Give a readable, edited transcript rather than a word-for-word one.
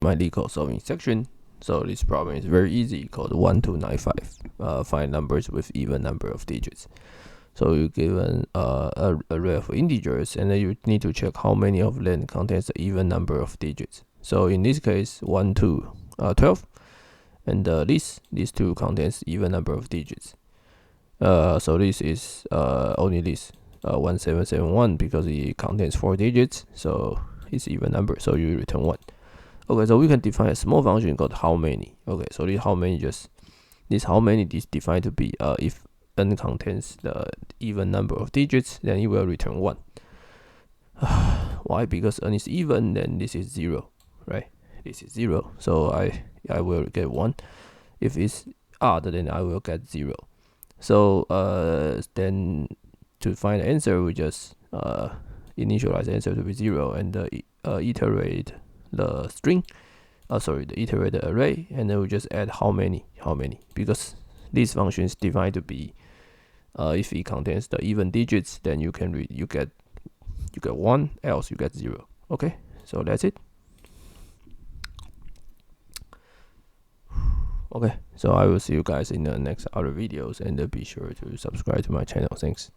my Leetcode solving section. So this problem is very easy, called 1 to 95. Find numbers with even number of digits. So you're given a array of integers, and then you need to check how many of them contains the even number of digits. So in this case, 1 to 12, and these two contains even number of digits. So this is only this 1771 because it contains 4 digits, so it's even number. So you return 1. Okay, so we can define a small function called how many. Okay, so this how many is defined to be if n contains the even number of digits, then it will return 1. Why? Because n is even, then this is 0, right? This is 0, so I will get 1. If it's odd, then I will get 0. So then to find the answer, we just initialize the answer to be 0 and iterate the string. Iterate the array, and then we just add how many, because this function is defined to be if it contains the even digits, then you get 1, else you get 0. Okay, so that's it. Okay, so I will see you guys in the next other videos, and be sure to subscribe to my channel. Thanks.